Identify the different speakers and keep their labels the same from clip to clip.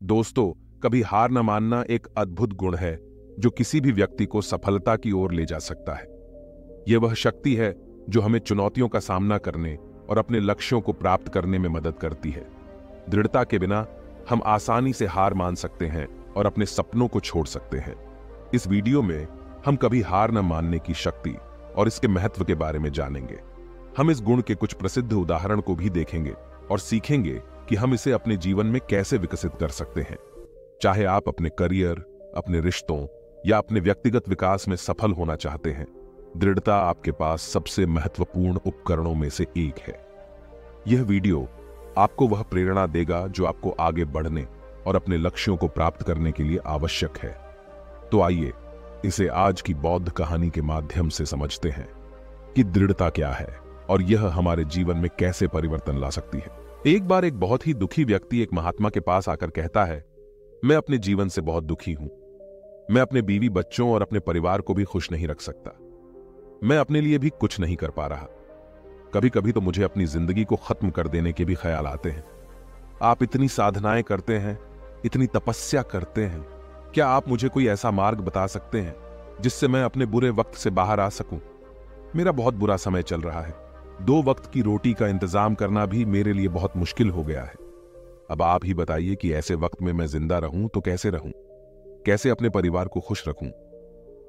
Speaker 1: दोस्तों, कभी हार न मानना एक अद्भुत गुण है जो किसी भी व्यक्ति को सफलता की ओर ले जा सकता है। यह वह शक्ति है जो हमें चुनौतियों का सामना करने और अपने लक्ष्यों को प्राप्त करने में मदद करती है। दृढ़ता के बिना हम आसानी से हार मान सकते हैं और अपने सपनों को छोड़ सकते हैं। इस वीडियो में हम कभी हार न मानने की शक्ति और इसके महत्व के बारे में जानेंगे। हम इस गुण के कुछ प्रसिद्ध उदाहरण को भी देखेंगे और सीखेंगे कि हम इसे अपने जीवन में कैसे विकसित कर सकते हैं। चाहे आप अपने करियर, अपने रिश्तों या अपने व्यक्तिगत विकास में सफल होना चाहते हैं, दृढ़ता आपके पास सबसे महत्वपूर्ण उपकरणों में से एक है। यह वीडियो आपको वह प्रेरणा देगा जो आपको आगे बढ़ने और अपने लक्ष्यों को प्राप्त करने के लिए आवश्यक है। तो आइए इसे आज की बौद्ध कहानी के माध्यम से समझते हैं कि दृढ़ता क्या है और यह हमारे जीवन में कैसे परिवर्तन ला सकती है। एक बार एक बहुत ही दुखी व्यक्ति एक महात्मा के पास आकर कहता है, मैं अपने जीवन से बहुत दुखी हूं। मैं अपने बीवी बच्चों और अपने परिवार को भी खुश नहीं रख सकता। मैं अपने लिए भी कुछ नहीं कर पा रहा। कभी कभी तो मुझे अपनी जिंदगी को खत्म कर देने के भी ख्याल आते हैं। आप इतनी साधनाएं करते हैं, इतनी तपस्या करते हैं, क्या आप मुझे कोई ऐसा मार्ग बता सकते हैं जिससे मैं अपने बुरे वक्त से बाहर आ सकूं? मेरा बहुत बुरा समय चल रहा है। 2 वक्त की रोटी का इंतजाम करना भी मेरे लिए बहुत मुश्किल हो गया है। अब आप ही बताइए कि ऐसे वक्त में मैं जिंदा रहूं तो कैसे रहूं? कैसे अपने परिवार को खुश रखूं?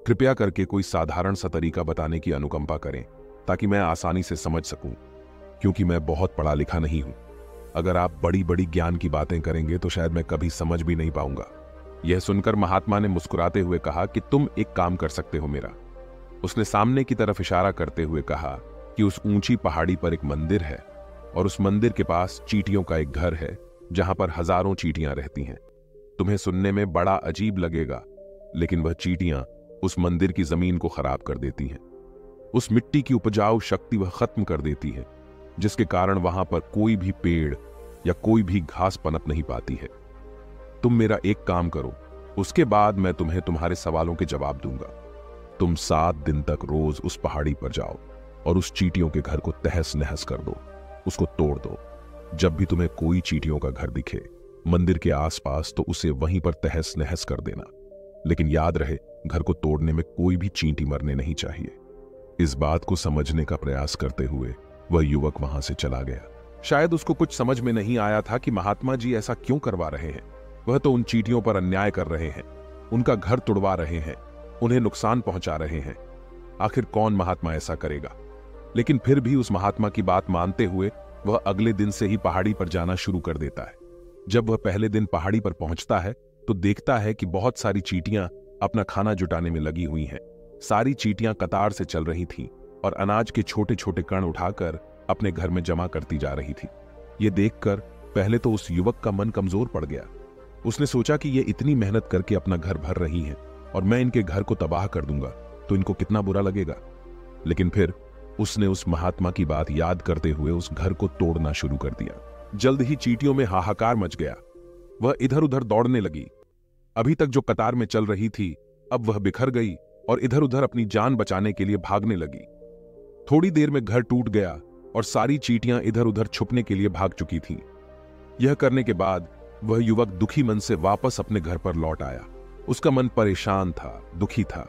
Speaker 1: कृपया करके कोई साधारण सा तरीका बताने की अनुकंपा करें ताकि मैं आसानी से समझ सकूं, क्योंकि मैं बहुत पढ़ा लिखा नहीं हूं। अगर आप बड़ी बड़ी ज्ञान की बातें करेंगे तो शायद मैं कभी समझ भी नहीं पाऊंगा। यह सुनकर महात्मा ने मुस्कुराते हुए कहा कि तुम एक काम कर सकते हो मेरा। उसने सामने की तरफ इशारा करते हुए कहा कि उस ऊंची पहाड़ी पर एक मंदिर है और उस मंदिर के पास चींटियों का एक घर है जहां पर हजारों चींटियां रहती हैं। तुम्हें सुनने में बड़ा अजीब लगेगा, लेकिन वह चींटियां उस मंदिर की जमीन को खराब कर देती हैं। उस मिट्टी की उपजाऊ शक्ति वह खत्म कर देती है, जिसके कारण वहां पर कोई भी पेड़ या कोई भी घास पनप नहीं पाती है। तुम मेरा एक काम करो, उसके बाद मैं तुम्हें तुम्हारे सवालों के जवाब दूंगा। तुम 7 दिन तक रोज उस पहाड़ी पर जाओ और उस चींटियों के घर को तहस नहस कर दो, उसको तोड़ दो। जब भी तुम्हें कोई चींटियों का घर दिखे मंदिर के आसपास, तो उसे वहीं पर तहस नहस कर देना। लेकिन याद रहे, घर को तोड़ने में कोई भी चींटी मरने नहीं चाहिए। इस बात को समझने का प्रयास करते हुए वह युवक वहां से चला गया। शायद उसको कुछ समझ में नहीं आया था कि महात्मा जी ऐसा क्यों करवा रहे हैं। वह तो उन चींटियों पर अन्याय कर रहे हैं, उनका घर तुड़वा रहे हैं, उन्हें नुकसान पहुंचा रहे हैं। आखिर कौन महात्मा ऐसा करेगा? लेकिन फिर भी उस महात्मा की बात मानते हुए वह अगले दिन से ही पहाड़ी पर जाना शुरू कर देता है। जब वह पहले दिन पहाड़ी पर पहुंचता है तो देखता है कि बहुत सारी चींटियां अपना खाना जुटाने में लगी हुई हैं। सारी चींटियां कतार से चल रही थीं और अनाज के छोटे छोटे कण उठाकर अपने घर में जमा करती जा रही थी। यह देखकर पहले तो उस युवक का मन कमजोर पड़ गया। उसने सोचा कि ये इतनी मेहनत करके अपना घर भर रही हैं और मैं इनके घर को तबाह कर दूंगा तो इनको कितना बुरा लगेगा। लेकिन फिर उसने उस महात्मा की बात याद करते हुए उस घर को तोड़ना शुरू कर दिया। जल्द ही चींटियों में हाहाकार मच गया। वह इधर उधर दौड़ने लगी। अभी तक जो कतार में चल रही थी, अब वह बिखर गई और इधर उधर अपनी जान बचाने के लिए भागने लगी। थोड़ी देर में घर टूट गया और सारी चींटियां इधर उधर छुपने के लिए भाग चुकी थीं। यह करने के बाद वह युवक दुखी मन से वापस अपने घर पर लौट आया। उसका मन परेशान था, दुखी था,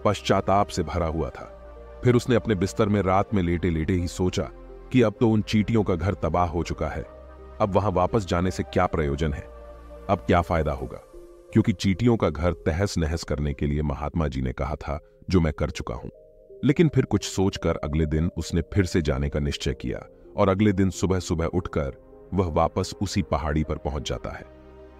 Speaker 1: पश्चाताप से भरा हुआ था। फिर उसने अपने बिस्तर में रात में लेटे लेटे ही सोचा कि अब तो उन चींटियों का घर तबाह हो चुका है। अब वहां वापस जाने से क्या प्रयोजन है? अब क्या फायदा होगा? क्योंकि चींटियों का घर तहस नहस करने के लिए महात्मा जी ने कहा था, जो मैं कर चुका हूं। लेकिन फिर कुछ सोचकर अगले दिन उसने फिर से जाने का निश्चय किया और अगले दिन सुबह सुबह उठकर वह वापस उसी पहाड़ी पर पहुंच जाता है।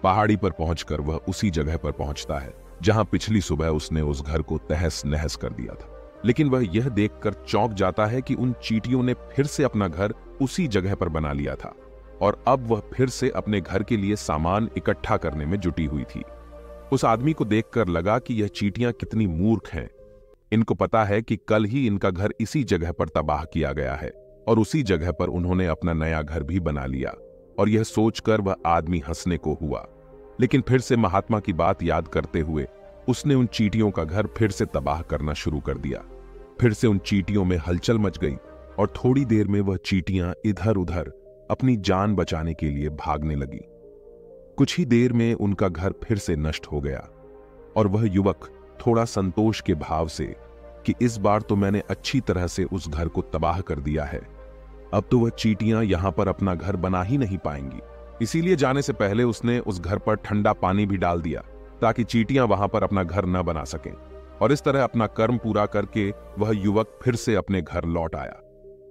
Speaker 1: पहाड़ी पर पहुंचकर वह उसी जगह पर पहुंचता है जहां पिछली सुबह उसने उस घर को तहस नहस कर दिया था। लेकिन वह यह देखकर चौंक जाता है कि उन चींटियों ने फिर से अपना घर उसी जगह पर बना लिया था और अब वह फिर से अपने घर के लिए सामान इकट्ठा करने में जुटी हुई थी। उस आदमी को देखकर लगा कि यह चींटियां कितनी मूर्ख हैं। इनको पता है कि कल ही इनका घर इसी जगह पर तबाह किया गया है और उसी जगह पर उन्होंने अपना नया घर भी बना लिया। और यह सोचकर वह आदमी हंसने को हुआ। लेकिन फिर से महात्मा की बात याद करते हुए उसने उन चींटियों का घर फिर से तबाह करना शुरू कर दिया। फिर से उन चींटियों में हलचल मच गई और थोड़ी देर में वह चींटियां इधर उधर अपनी जान बचाने के लिए भागने लगी। कुछ ही देर में उनका घर फिर से नष्ट हो गया और वह युवक थोड़ा संतोष के भाव से कि इस बार तो मैंने अच्छी तरह से उस घर को तबाह कर दिया है, अब तो वह चींटियां यहां पर अपना घर बना ही नहीं पाएंगी। इसीलिए जाने से पहले उसने उस घर पर ठंडा पानी भी डाल दिया ताकि चींटियां वहां पर अपना घर न बना सकें। और इस तरह अपना कर्म पूरा करके वह युवक फिर से अपने घर लौट आया।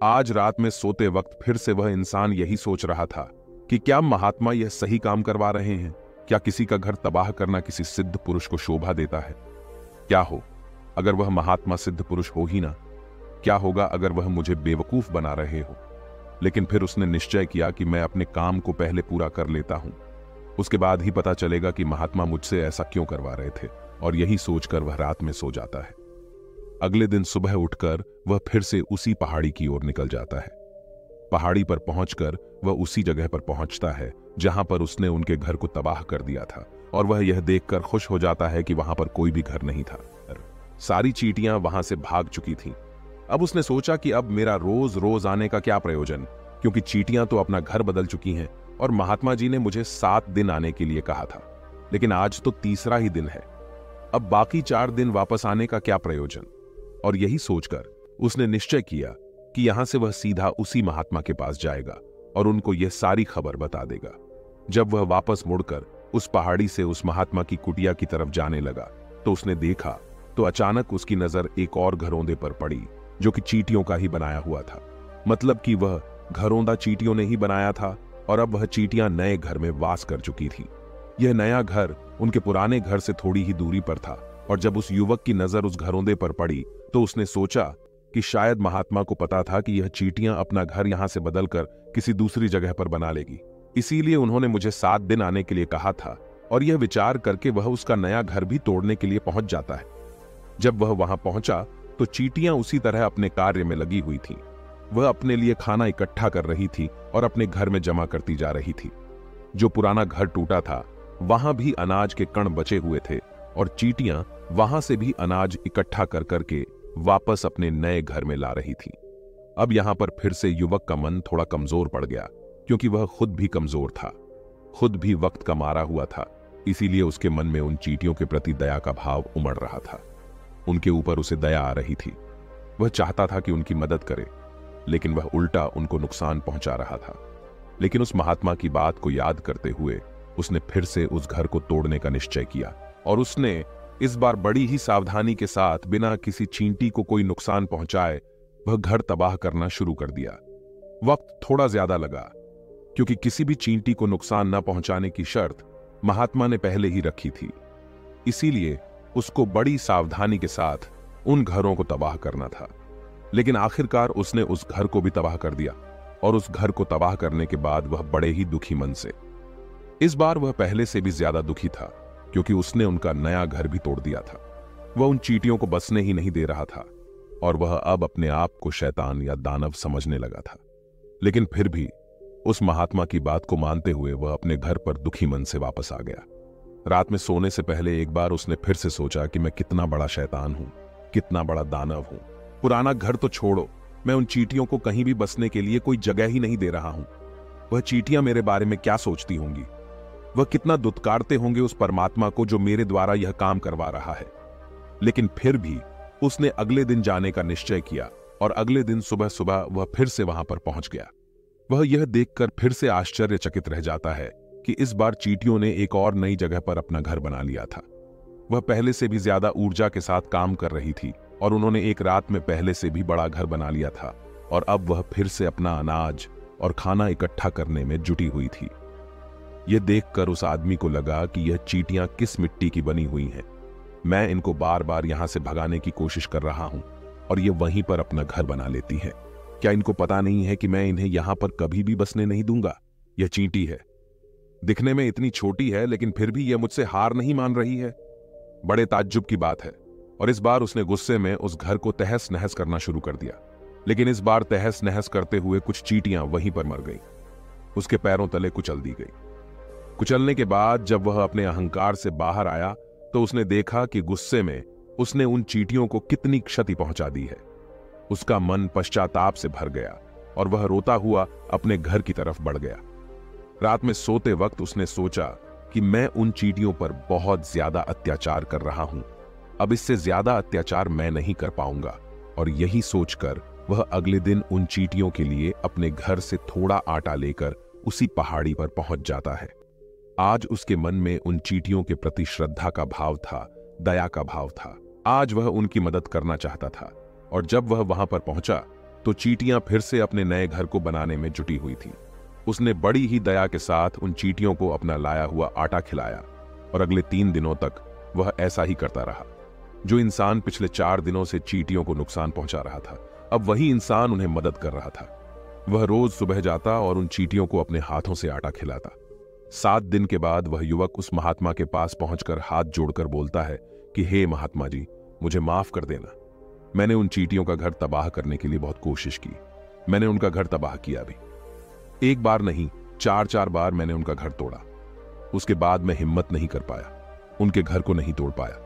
Speaker 1: आज रात में सोते वक्त फिर से वह इंसान यही सोच रहा था कि क्या महात्मा यह सही काम करवा रहे हैं? क्या किसी का घर तबाह करना किसी सिद्ध पुरुष को शोभा देता है? क्या हो अगर वह महात्मा सिद्ध पुरुष हो ही ना? क्या होगा अगर वह मुझे बेवकूफ बना रहे हो? लेकिन फिर उसने निश्चय किया कि मैं अपने काम को पहले पूरा कर लेता हूं, उसके बाद ही पता चलेगा कि महात्मा मुझसे ऐसा क्यों करवा रहे थे। और यही सोचकर वह रात में सो जाता है। अगले दिन सुबह उठकर वह फिर से उसी पहाड़ी की ओर निकल जाता है। पहाड़ी पर पहुंचकर वह उसी जगह पर पहुंचता है जहां पर उसने उनके घर को तबाह कर दिया था, और वह यह देखकर खुश हो जाता है कि वहां पर कोई भी घर नहीं था। सारी चींटियां वहां से भाग चुकी थीं। अब उसने सोचा कि अब मेरा रोज रोज आने का क्या प्रयोजन, क्योंकि चींटियां तो अपना घर बदल चुकी हैं और महात्मा जी ने मुझे 7 दिन आने के लिए कहा था, लेकिन आज तो तीसरा ही दिन है। अब बाकी 4 दिन वापस आने का क्या प्रयोजन? और यही सोचकर उसने निश्चय किया कि यहां से वह सीधा उसी महात्मा के पास जाएगा और उनको यह सारी खबर बता देगा। जब वह वापस मुड़कर उस पहाड़ी से उस महात्मा की कुटिया की तरफ जाने लगा तो उसने देखा तो अचानक उसकी नजर एक और घरौंदे पर पड़ी जो कि चींटियों का ही बनाया हुआ था। मतलब कि वह घरौंदा चींटियों ने ही बनाया था और अब वह चींटियां नए घर में वास कर चुकी थी। यह नया घर उनके पुराने घर से थोड़ी ही दूरी पर था, और जब उस युवक की नजर उस घरौंदे पर पड़ी तो उसने सोचा कि शायद महात्मा को पता था कि यह चींटियां अपना घर यहां से बदलकर किसी दूसरी जगह पर बना लेगी, इसीलिए उन्होंने मुझे 7 दिन आने के लिए कहा था। और यह विचार करके वह उसका नया घर भी तोड़ने के लिए पहुंच जाता है। जब वह वहां पहुंचा तो चींटियां उसी तरह अपने कार्य में लगी हुई थीं। वह अपने लिए खाना इकट्ठा कर रही थी और अपने घर में जमा करती जा रही थी। जो पुराना घर टूटा था वहां भी अनाज के कण बचे हुए थे और चींटियां वहां से भी अनाज इकट्ठा कर करके वापस अपने नए घर में ला रही थी। अब यहां पर फिर से युवक का मन थोड़ा कमजोर पड़ गया, क्योंकि वह खुद भी कमजोर था, खुद भी वक्त का मारा हुआ था। इसीलिए उसके मन में उन चींटियों के प्रति दया का भाव उमड़ रहा था। उनके ऊपर उसे दया आ रही थी। वह चाहता था कि उनकी मदद करे, लेकिन वह उल्टा उनको नुकसान पहुंचा रहा था। लेकिन उस महात्मा की बात को याद करते हुए उसने फिर से उस घर को तोड़ने का निश्चय किया, और उसने इस बार बड़ी ही सावधानी के साथ बिना किसी चींटी को कोई नुकसान पहुंचाए वह घर तबाह करना शुरू कर दिया। वक्त थोड़ा ज्यादा लगा, क्योंकि किसी भी चींटी को नुकसान न पहुंचाने की शर्त महात्मा ने पहले ही रखी थी। इसीलिए उसको बड़ी सावधानी के साथ उन घरों को तबाह करना था। लेकिन आखिरकार उसने उस घर को भी तबाह कर दिया, और उस घर को तबाह करने के बाद वह बड़े ही दुखी मन से, इस बार वह पहले से भी ज्यादा दुखी था, क्योंकि उसने उनका नया घर भी तोड़ दिया था। वह उन चींटियों को बसने ही नहीं दे रहा था, और वह अब अपने आप को शैतान या दानव समझने लगा था। लेकिन फिर भी उस महात्मा की बात को मानते हुए वह अपने घर पर दुखी मन से वापस आ गया। रात में सोने से पहले एक बार उसने फिर से सोचा कि मैं कितना बड़ा शैतान हूं, कितना बड़ा दानव हूं। पुराना घर तो छोड़ो, मैं उन चींटियों को कहीं भी बसने के लिए कोई जगह ही नहीं दे रहा हूं। वह चींटियां मेरे बारे में क्या सोचती होंगी? वह कितना दुत्कारते होंगे उस परमात्मा को जो मेरे द्वारा यह काम करवा रहा है। लेकिन फिर भी उसने अगले दिन जाने का निश्चय किया, और अगले दिन सुबह सुबह वह फिर से वहां पर पहुंच गया। वह यह देखकर फिर से आश्चर्यचकित रह जाता है कि इस बार चींटियों ने एक और नई जगह पर अपना घर बना लिया था। वह पहले से भी ज्यादा ऊर्जा के साथ काम कर रही थी, और उन्होंने एक रात में पहले से भी बड़ा घर बना लिया था, और अब वह फिर से अपना अनाज और खाना इकट्ठा करने में जुटी हुई थी। यह देखकर उस आदमी को लगा कि यह चींटियां किस मिट्टी की बनी हुई हैं। मैं इनको बार बार यहां से भगाने की कोशिश कर रहा हूं, और ये वहीं पर अपना घर बना लेती हैं। क्या इनको पता नहीं है कि मैं इन्हें यहां पर कभी भी बसने नहीं दूंगा? यह चींटी है, दिखने में इतनी छोटी है, लेकिन फिर भी यह मुझसे हार नहीं मान रही है। बड़े ताज्जुब की बात है। और इस बार उसने गुस्से में उस घर को तहस नहस करना शुरू कर दिया। लेकिन इस बार तहस नहस करते हुए कुछ चींटियां वहीं पर मर गईं, उसके पैरों तले कुचल दी गई। कुचलने के बाद जब वह अपने अहंकार से बाहर आया तो उसने देखा कि गुस्से में उसने उन चींटियों को कितनी क्षति पहुंचा दी है। उसका मन पश्चाताप से भर गया और वह रोता हुआ अपने घर की तरफ बढ़ गया। रात में सोते वक्त उसने सोचा कि मैं उन चींटियों पर बहुत ज्यादा अत्याचार कर रहा हूं। अब इससे ज्यादा अत्याचार मैं नहीं कर पाऊंगा। और यही सोचकर वह अगले दिन उन चींटियों के लिए अपने घर से थोड़ा आटा लेकर उसी पहाड़ी पर पहुंच जाता है। आज उसके मन में उन चींटियों के प्रति श्रद्धा का भाव था, दया का भाव था। आज वह उनकी मदद करना चाहता था। और जब वह वहां पर पहुंचा तो चींटियां फिर से अपने नए घर को बनाने में जुटी हुई थीं। उसने बड़ी ही दया के साथ उन चींटियों को अपना लाया हुआ आटा खिलाया और अगले 3 दिनों तक वह ऐसा ही करता रहा। जो इंसान पिछले 4 दिनों से चींटियों को नुकसान पहुंचा रहा था, अब वही इंसान उन्हें मदद कर रहा था। वह रोज सुबह जाता और उन चींटियों को अपने हाथों से आटा खिलाता। 7 दिन के बाद वह युवक उस महात्मा के पास पहुंचकर हाथ जोड़कर बोलता है कि हे महात्मा जी, मुझे माफ कर देना। मैंने उन चींटियों का घर तबाह करने के लिए बहुत कोशिश की। मैंने उनका घर तबाह किया भी। एक बार नहीं, 4 बार मैंने उनका घर तोड़ा। उसके बाद मैं हिम्मत नहीं कर पाया, उनके घर को नहीं तोड़ पाया।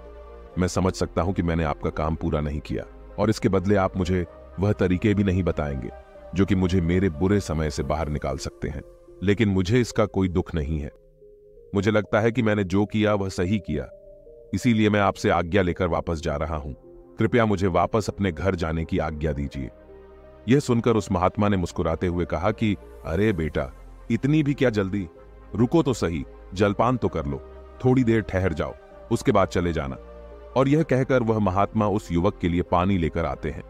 Speaker 1: मैं समझ सकता हूं कि मैंने आपका काम पूरा नहीं किया और इसके बदले आप मुझे वह तरीके भी नहीं बताएंगे जो कि मुझे मेरे बुरे समय से बाहर निकाल सकते हैं। लेकिन मुझे इसका कोई दुख नहीं है। मुझे लगता है कि मैंने जो किया वह सही किया, इसीलिए मैं आपसे आज्ञा लेकर वापस जा रहा हूं। कृपया मुझे वापस अपने घर जाने की आज्ञा दीजिए। यह सुनकर उस महात्मा ने मुस्कुराते हुए कहा कि अरे बेटा, इतनी भी क्या जल्दी, रुको तो सही, जलपान तो कर लो, थोड़ी देर ठहर जाओ, उसके बाद चले जाना। और यह कहकर वह महात्मा उस युवक के लिए पानी लेकर आते हैं।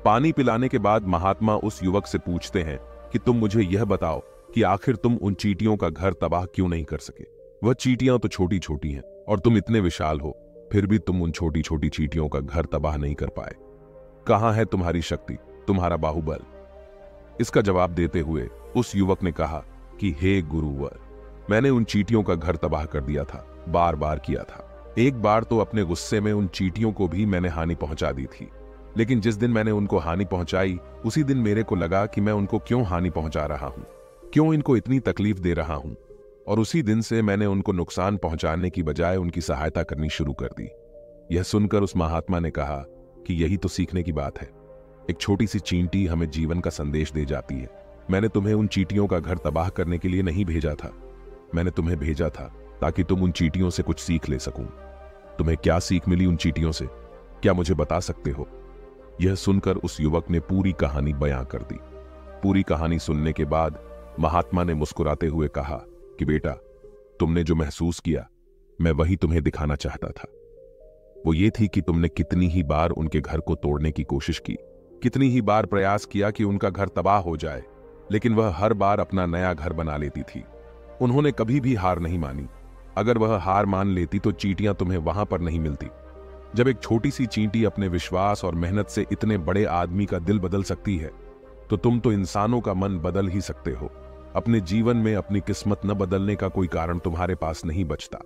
Speaker 1: पानी पिलाने के बाद महात्मा उस युवक से पूछते हैं कि तुम मुझे यह बताओ कि आखिर तुम उन चींटियों का घर तबाह क्यों नहीं कर सके। वह चींटियां तो छोटी छोटी हैं और तुम इतने विशाल हो, फिर भी तुम उन छोटी छोटी चींटियों का घर तबाह नहीं कर पाए। कहां है तुम्हारी शक्ति, तुम्हारा बाहुबल? इसका जवाब देते हुए उस युवक ने कहा कि हे गुरुवर, मैंने उन चींटियों का घर तबाह कर दिया था, बार बार किया था। एक बार तो अपने गुस्से में उन चींटियों को भी मैंने हानि पहुंचा दी थी, लेकिन जिस दिन मैंने उनको हानि पहुंचाई उसी दिन मेरे को लगा कि मैं उनको क्यों हानि पहुंचा रहा हूं, क्यों इनको इतनी तकलीफ दे रहा हूं। और उसी दिन से मैंने उनको नुकसान पहुंचाने की बजाय उनकी सहायता करनी शुरू कर दी। यह सुनकर उस महात्मा ने कहा कि यही तो सीखने की बात है। एक छोटी सी चींटी हमें जीवन का संदेश दे जाती है। मैंने तुम्हें उन चींटियों का घर तबाह करने के लिए नहीं भेजा था, मैंने तुम्हें भेजा था ताकि तुम उन चींटियों से कुछ सीख ले सकूं। तुम्हें क्या सीख मिली उन चींटियों से, क्या मुझे बता सकते हो? यह सुनकर उस युवक ने पूरी कहानी बयां कर दी। पूरी कहानी सुनने के बाद महात्मा ने मुस्कुराते हुए कहा कि बेटा, तुमने जो महसूस किया मैं वही तुम्हें दिखाना चाहता था। वो ये थी कि तुमने कितनी ही बार उनके घर को तोड़ने की कोशिश की, कितनी ही बार प्रयास किया कि उनका घर तबाह हो जाए, लेकिन वह हर बार अपना नया घर बना लेती थी। उन्होंने कभी भी हार नहीं मानी। अगर वह हार मान लेती तो चींटियां तुम्हें वहां पर नहीं मिलती। जब एक छोटी सी चींटी अपने विश्वास और मेहनत से इतने बड़े आदमी का दिल बदल सकती है, तो तुम तो इंसानों का मन बदल ही सकते हो। अपने जीवन में अपनी किस्मत न बदलने का कोई कारण तुम्हारे पास नहीं बचता।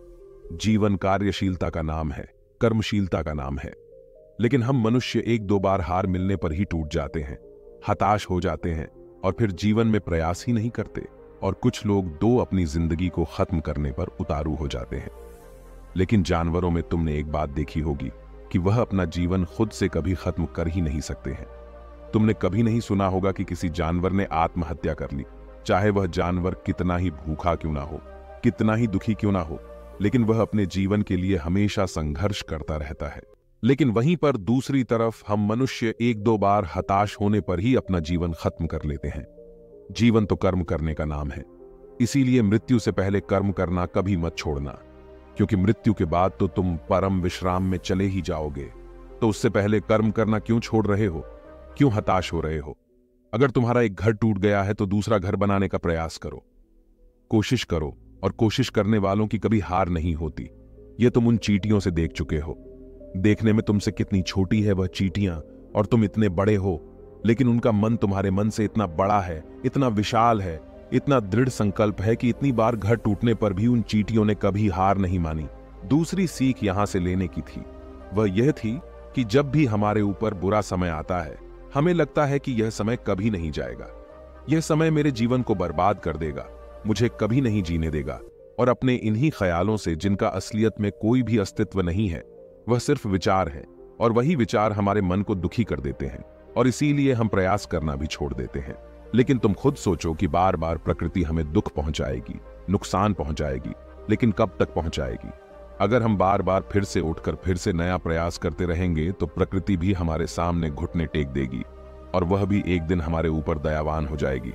Speaker 1: जीवन कार्यशीलता का नाम है, कर्मशीलता का नाम है। लेकिन हम मनुष्य 1-2 बार हार मिलने पर ही टूट जाते हैं, हताश हो जाते हैं और फिर जीवन में प्रयास ही नहीं करते। और कुछ लोग अपनी जिंदगी को खत्म करने पर उतारू हो जाते हैं। लेकिन जानवरों में तुमने एक बात देखी होगी कि वह अपना जीवन खुद से कभी खत्म कर ही नहीं सकते हैं। तुमने कभी नहीं सुना होगा कि किसी जानवर ने आत्महत्या कर ली, चाहे वह जानवर कितना ही भूखा क्यों ना हो, कितना ही दुखी क्यों ना हो, लेकिन वह अपने जीवन के लिए हमेशा संघर्ष करता रहता है। लेकिन वहीं पर दूसरी तरफ हम मनुष्य 1-2 बार हताश होने पर ही अपना जीवन खत्म कर लेते हैं। जीवन तो कर्म करने का नाम है, इसीलिए मृत्यु से पहले कर्म करना कभी मत छोड़ना, क्योंकि मृत्यु के बाद तो तुम परम विश्राम में चले ही जाओगे। तो उससे पहले कर्म करना क्यों छोड़ रहे हो, क्यों हताश हो रहे हो? अगर तुम्हारा एक घर टूट गया है तो दूसरा घर बनाने का प्रयास करो, कोशिश करो, और कोशिश करने वालों की कभी हार नहीं होती। यह तुम उन चींटियों से देख चुके हो। देखने में तुमसे कितनी छोटी है वह चींटियां और तुम इतने बड़े हो, लेकिन उनका मन तुम्हारे मन से इतना बड़ा है, इतना विशाल है, इतना दृढ़ संकल्प है कि इतनी बार घर टूटने पर भी उन चींटियों ने कभी हार नहीं मानी। दूसरी सीख यहां से लेने की थी, वह यह थी कि जब भी हमारे ऊपर बुरा समय आता है, हमें लगता है कि यह समय कभी नहीं जाएगा, यह समय मेरे जीवन को बर्बाद कर देगा, मुझे कभी नहीं जीने देगा। और अपने इन्हीं ख्यालों से, जिनका असलियत में कोई भी अस्तित्व नहीं है, वह सिर्फ विचार है, और वही विचार हमारे मन को दुखी कर देते हैं और इसीलिए हम प्रयास करना भी छोड़ देते हैं। लेकिन तुम खुद सोचो कि बार बार प्रकृति हमें दुख पहुंचाएगी, नुकसान पहुंचाएगी, लेकिन कब तक पहुंचाएगी? अगर हम बार बार फिर से उठकर फिर से नया प्रयास करते रहेंगे तो प्रकृति भी हमारे सामने घुटने टेक देगी, और वह भी एक दिन हमारे ऊपर दयावान हो जाएगी,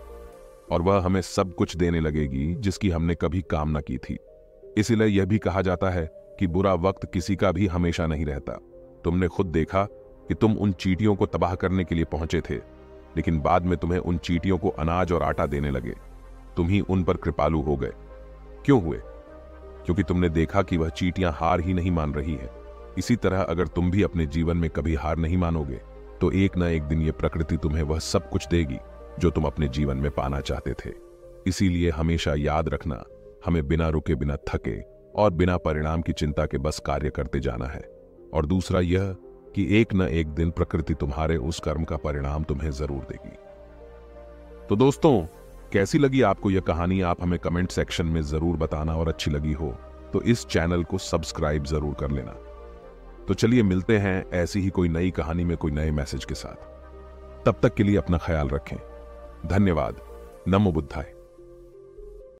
Speaker 1: और वह हमें सब कुछ देने लगेगी जिसकी हमने कभी कामना की थी। इसीलिए यह भी कहा जाता है कि बुरा वक्त किसी का भी हमेशा नहीं रहता। तुमने खुद देखा कि तुम उन चींटियों को तबाह करने के लिए पहुंचे थे, लेकिन बाद में तुम्हें उन चींटियों को अनाज और आटा देने लगे। तुम ही उन पर कृपालु हो गए। क्यों हुए? क्योंकि तुमने देखा कि वह चींटियां हार ही नहीं मान रही है। इसी तरह अगर तुम भी अपने जीवन में कभी हार नहीं मानोगे तो एक न एक दिन ये प्रकृति तुम्हें वह सब कुछ देगी जो तुम अपने जीवन में पाना चाहते थे। इसीलिए हमेशा याद रखना, हमें बिना रुके, बिना थके और बिना परिणाम की चिंता के बस कार्य करते जाना है। और दूसरा यह कि एक न एक दिन प्रकृति तुम्हारे उस कर्म का परिणाम तुम्हें जरूर देगी। तो दोस्तों, कैसी लगी आपको यह कहानी? आप हमें कमेंट सेक्शन में जरूर बताना, और अच्छी लगी हो तो इस चैनल को सब्सक्राइब जरूर कर लेना। तो चलिए मिलते हैं ऐसी ही कोई नई कहानी में कोई नए मैसेज के साथ। तब तक के लिए अपना ख्याल रखें। धन्यवाद। नमो बुद्धाय।